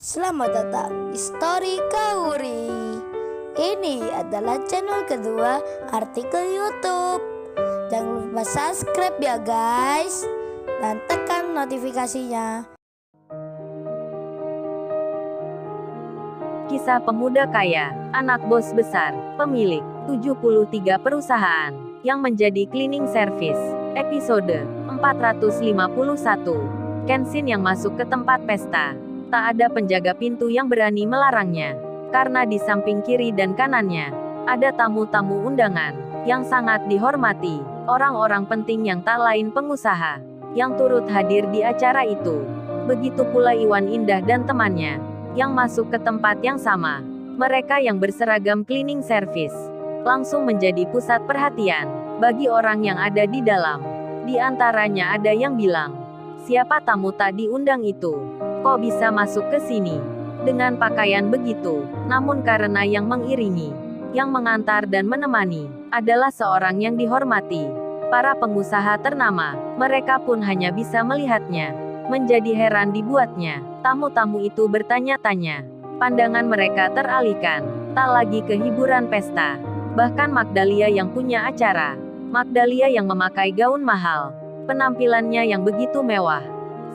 Selamat datang di Story Kauri. Ini adalah channel kedua artikel YouTube. Jangan lupa subscribe ya guys, dan tekan notifikasinya. Kisah pemuda kaya, anak bos besar, pemilik 73 perusahaan, yang menjadi cleaning service. Episode 451. Kenshin yang masuk ke tempat pesta. Tak ada penjaga pintu yang berani melarangnya. Karena di samping kiri dan kanannya, ada tamu-tamu undangan, yang sangat dihormati, orang-orang penting yang tak lain pengusaha, yang turut hadir di acara itu. Begitu pula Iwan Indah dan temannya, yang masuk ke tempat yang sama. Mereka yang berseragam cleaning service, langsung menjadi pusat perhatian, bagi orang yang ada di dalam. Di antaranya ada yang bilang, siapa tamu tak diundang itu? Kok bisa masuk ke sini? Dengan pakaian begitu, namun karena yang mengiringi, yang mengantar dan menemani, adalah seorang yang dihormati. Para pengusaha ternama, mereka pun hanya bisa melihatnya. Menjadi heran dibuatnya, tamu-tamu itu bertanya-tanya. Pandangan mereka teralihkan, tak lagi ke hiburan pesta. Bahkan Magdalia yang punya acara. Magdalia yang memakai gaun mahal. Penampilannya yang begitu mewah.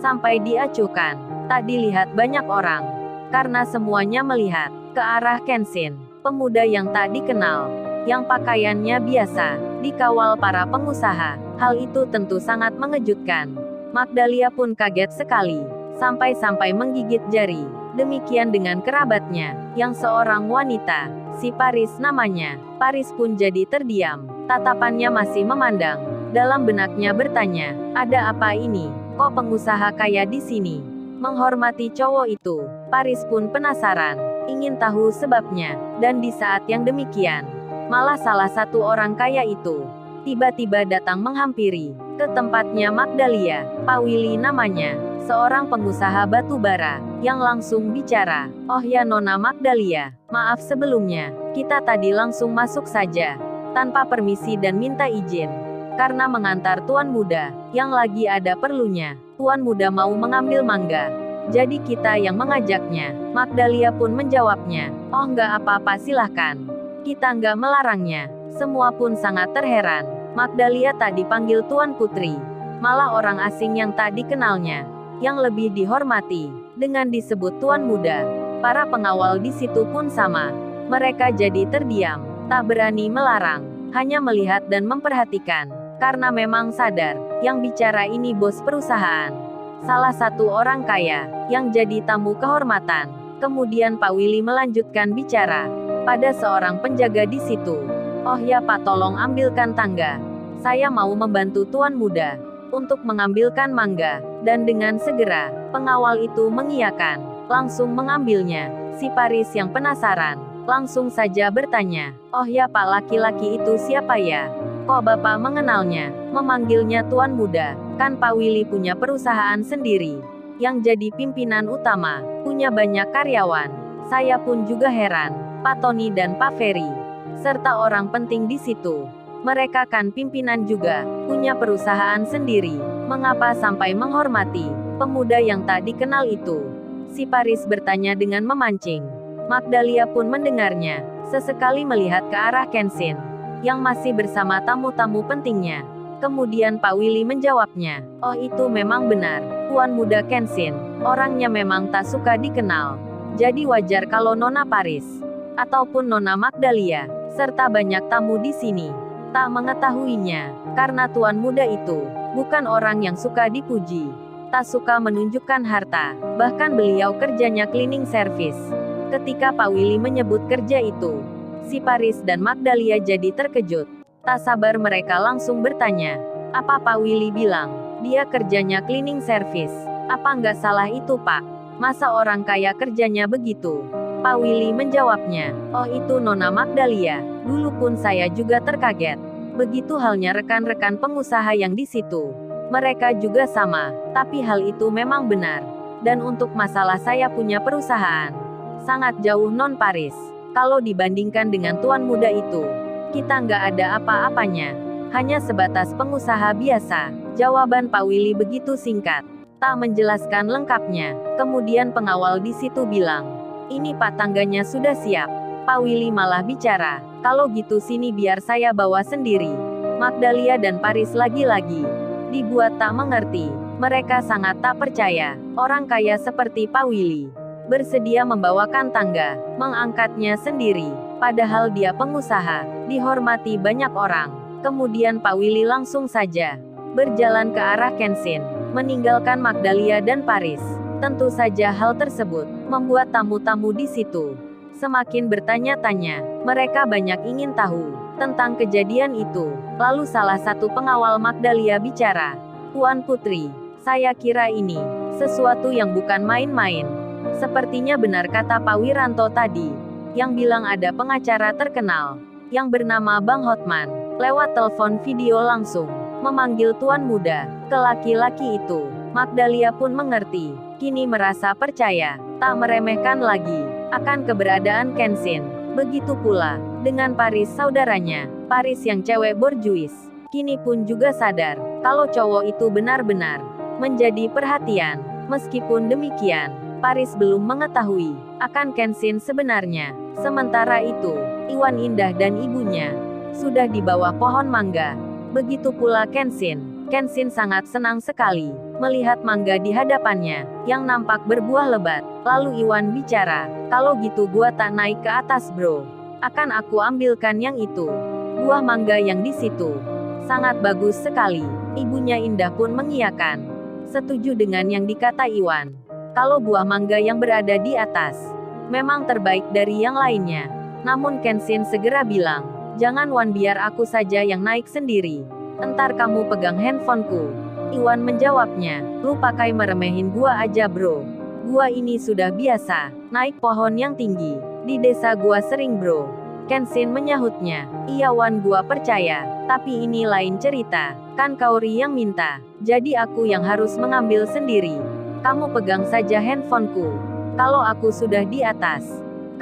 Sampai diacuhkan, tak dilihat banyak orang. Karena semuanya melihat ke arah Kenshin, pemuda yang tak dikenal, yang pakaiannya biasa, dikawal para pengusaha. Hal itu tentu sangat mengejutkan. Magdalia pun kaget sekali, sampai-sampai menggigit jari. Demikian dengan kerabatnya, yang seorang wanita, si Paris namanya. Paris pun jadi terdiam, tatapannya masih memandang. Dalam benaknya bertanya, ada apa ini? Kok pengusaha kaya di sini menghormati cowok itu? Paris pun penasaran, ingin tahu sebabnya. Dan di saat yang demikian, malah salah satu orang kaya itu tiba-tiba datang menghampiri ke tempatnya Magdalia. Pak Willy namanya, seorang pengusaha batu bara, yang langsung bicara. Oh ya Nona Magdalia, maaf sebelumnya, kita tadi langsung masuk saja, tanpa permisi dan minta izin. Karena mengantar tuan muda, yang lagi ada perlunya. Tuan muda mau mengambil mangga, jadi kita yang mengajaknya. Magdalia pun menjawabnya, oh nggak apa-apa silahkan. Kita nggak melarangnya. Semua pun sangat terheran. Magdalia tak dipanggil tuan putri, malah orang asing yang tak dikenalnya, yang lebih dihormati, dengan disebut tuan muda. Para pengawal di situ pun sama. Mereka jadi terdiam, tak berani melarang, hanya melihat dan memperhatikan. Karena memang sadar, yang bicara ini bos perusahaan. Salah satu orang kaya, yang jadi tamu kehormatan. Kemudian Pak Willy melanjutkan bicara pada seorang penjaga di situ. Oh ya Pak, tolong ambilkan tangga. Saya mau membantu tuan muda untuk mengambilkan mangga. Dan dengan segera, pengawal itu mengiyakan, langsung mengambilnya. Si Paris yang penasaran, langsung saja bertanya, oh ya Pak, laki-laki itu siapa ya? Kok Bapak mengenalnya, memanggilnya tuan muda? Kan Pak Willy punya perusahaan sendiri, yang jadi pimpinan utama, punya banyak karyawan. Saya pun juga heran, Pak Tony dan Pak Ferry, serta orang penting di situ. Mereka kan pimpinan juga, punya perusahaan sendiri. Mengapa sampai menghormati pemuda yang tak dikenal itu? Si Paris bertanya dengan memancing. Magdalia pun mendengarnya, sesekali melihat ke arah Kenshin, yang masih bersama tamu-tamu pentingnya. Kemudian Pak Willy menjawabnya, oh itu memang benar, tuan muda Kenshin, orangnya memang tak suka dikenal. Jadi wajar kalau Nona Paris, ataupun Nona Magdalia, serta banyak tamu di sini, tak mengetahuinya. Karena tuan muda itu, bukan orang yang suka dipuji, tak suka menunjukkan harta, bahkan beliau kerjanya cleaning service. Ketika Pak Willy menyebut kerja itu, si Paris dan Magdalia jadi terkejut. Tak sabar mereka langsung bertanya, apa Pak Willy bilang, dia kerjanya cleaning service? Apa nggak salah itu Pak? Masa orang kaya kerjanya begitu? Pak Willy menjawabnya, oh itu Nona Magdalia, dulu pun saya juga terkaget. Begitu halnya rekan-rekan pengusaha yang di situ. Mereka juga sama, tapi hal itu memang benar. Dan untuk masalah saya punya perusahaan, sangat jauh non Paris. Kalau dibandingkan dengan tuan muda itu, kita nggak ada apa-apanya. Hanya sebatas pengusaha biasa. Jawaban Pak Willy begitu singkat. tak menjelaskan lengkapnya. Kemudian pengawal di situ bilang, "Ini Pak, tangganya sudah siap." Pak Willy malah bicara, "Kalau gitu sini biar saya bawa sendiri." Magdalia dan Paris lagi-lagi dibuat tak mengerti. Mereka sangat tak percaya, orang kaya seperti Pak Willy bersedia membawakan tangga, mengangkatnya sendiri. Padahal dia pengusaha, dihormati banyak orang. Kemudian Pak Willy langsung saja berjalan ke arah Kenshin, meninggalkan Magdalia dan Paris. Tentu saja hal tersebut membuat tamu-tamu di situ semakin bertanya-tanya. Mereka banyak ingin tahu tentang kejadian itu. Lalu salah satu pengawal Magdalia bicara, "Tuan Putri, saya kira ini sesuatu yang bukan main-main." Sepertinya benar kata Pak Wiranto tadi, yang bilang ada pengacara terkenal yang bernama Bang Hotman, lewat telepon video langsung memanggil tuan muda ke laki-laki itu. Magdalia pun mengerti, kini merasa percaya, tak meremehkan lagi akan keberadaan Kenshin. Begitu pula dengan Paris saudaranya, Paris yang cewek borjuis, kini pun juga sadar kalau cowok itu benar-benar menjadi perhatian. Meskipun demikian, Paris belum mengetahui akan Kenshin sebenarnya. Sementara itu, Iwan Indah dan ibunya sudah di bawah pohon mangga. Begitu pula Kenshin. Kenshin sangat senang sekali melihat mangga di hadapannya yang nampak berbuah lebat. Lalu Iwan bicara, "Kalau gitu gua tak naik ke atas bro. Akan aku ambilkan yang itu. Buah mangga yang di situ sangat bagus sekali." Ibunya Indah pun mengiyakan, setuju dengan yang dikata Iwan. Kalau buah mangga yang berada di atas memang terbaik dari yang lainnya. Namun Kenshin segera bilang, "Jangan Wan, biar aku saja yang naik sendiri. Entar kamu pegang handphoneku." Iwan menjawabnya, "Lu pakai meremehin gua aja bro. Gua ini sudah biasa naik pohon yang tinggi. Di desa gua sering bro." Kenshin menyahutnya, "Iya Wan, gua percaya. Tapi ini lain cerita. Kan Kaori yang minta. Jadi aku yang harus mengambil sendiri. Kamu pegang saja handphoneku. Kalau aku sudah di atas,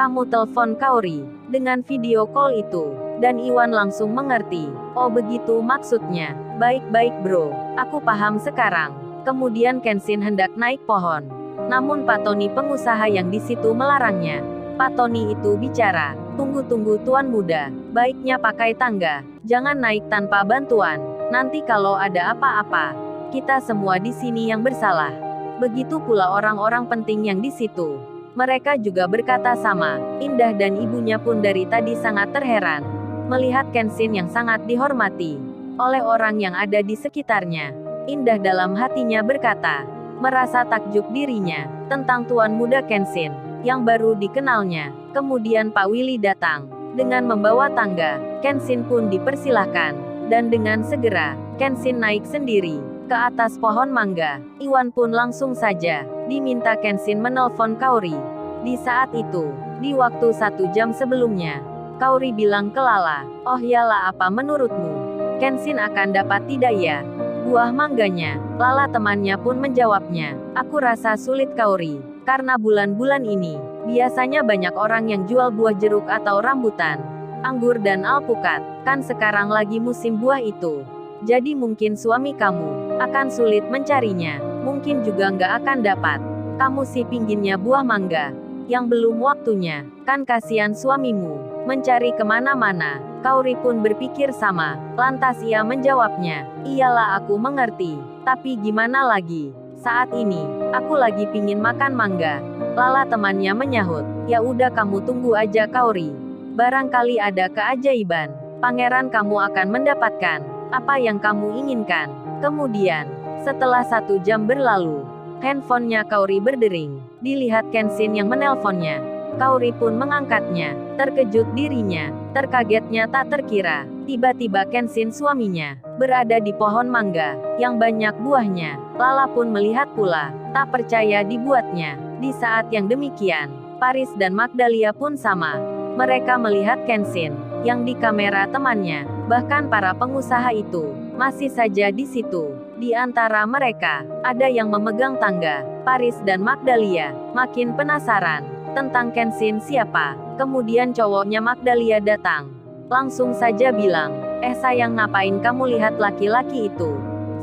kamu telepon Kaori dengan video call itu." Dan Iwan langsung mengerti. "Oh begitu maksudnya. Baik-baik bro, aku paham sekarang." Kemudian Kenshin hendak naik pohon. Namun Pak Tony pengusaha yang di situ melarangnya. Pak Tony itu bicara, "Tunggu-tunggu tuan muda, baiknya pakai tangga. Jangan naik tanpa bantuan. Nanti kalau ada apa-apa, kita semua di sini yang bersalah." Begitu pula orang-orang penting yang di situ. Mereka juga berkata sama. Indah dan ibunya pun dari tadi sangat terheran melihat Kenshin yang sangat dihormati oleh orang yang ada di sekitarnya. Indah dalam hatinya berkata, merasa takjub dirinya tentang tuan muda Kenshin yang baru dikenalnya. Kemudian Pak Willy datang dengan membawa tangga. Kenshin pun dipersilahkan, dan dengan segera Kenshin naik sendiri ke atas pohon mangga. Iwan pun langsung saja diminta Kenshin menelpon Kaori. Di saat itu, di waktu 1 jam sebelumnya, Kaori bilang ke Lala, "Oh yalah, apa menurutmu? Kenshin akan dapat tidak ya buah mangganya?" Lala temannya pun menjawabnya, "Aku rasa sulit Kaori. Karena bulan-bulan ini, biasanya banyak orang yang jual buah jeruk atau rambutan, anggur dan alpukat. Kan sekarang lagi musim buah itu. Jadi mungkin suami kamu akan sulit mencarinya. Mungkin juga nggak akan dapat. Kamu sih pinginnya buah mangga yang belum waktunya. Kan kasihan suamimu mencari kemana-mana." Kaori pun berpikir sama. Lantas ia menjawabnya, "Iyalah aku mengerti. Tapi gimana lagi? Saat ini, aku lagi pingin makan mangga." Lala temannya menyahut, "Ya udah kamu tunggu aja Kaori. Barangkali ada keajaiban. Pangeran kamu akan mendapatkan apa yang kamu inginkan." Kemudian, setelah 1 jam berlalu, handphonenya Kaori berdering. Dilihat Kenshin yang menelponnya. Kaori pun mengangkatnya. Terkejut dirinya. Terkagetnya tak terkira. Tiba-tiba Kenshin suaminya berada di pohon mangga yang banyak buahnya. Lala pun melihat pula. Tak percaya dibuatnya. Di saat yang demikian, Paris dan Magdalia pun sama. Mereka melihat Kenshin yang di kamera temannya. Bahkan para pengusaha itu masih saja di situ. Di antara mereka, ada yang memegang tangga. Paris dan Magdalia makin penasaran tentang Kenshin siapa. Kemudian cowoknya Magdalia datang. Langsung saja bilang, "Sayang, ngapain kamu lihat laki-laki itu?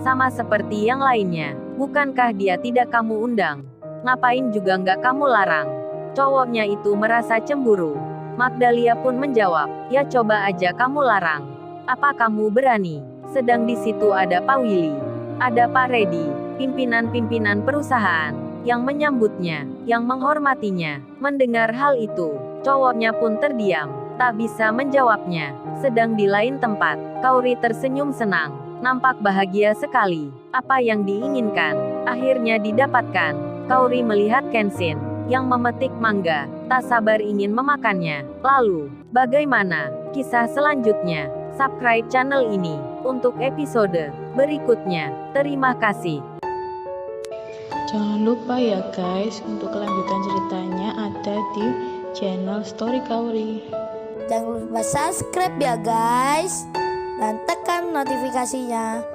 Sama seperti yang lainnya. Bukankah dia tidak kamu undang? Ngapain juga nggak kamu larang? Cowoknya itu merasa cemburu. Magdalia pun menjawab, ya coba aja kamu larang. Apa kamu berani? Sedang di situ ada Pak Willy, ada Pak Reddy, pimpinan-pimpinan perusahaan, yang menyambutnya, yang menghormatinya. Mendengar hal itu, cowoknya pun terdiam, tak bisa menjawabnya. Sedang di lain tempat, Kaori tersenyum senang, nampak bahagia sekali. Apa yang diinginkan, akhirnya didapatkan. Kaori melihat Kenshin, yang memetik mangga, tak sabar ingin memakannya. Lalu, bagaimana kisah selanjutnya? Subscribe channel ini, untuk episode berikutnya. Terima kasih. Jangan lupa ya guys, untuk kelanjutan ceritanya ada di channel Story Kaori. Jangan lupa subscribe ya guys, dan tekan notifikasinya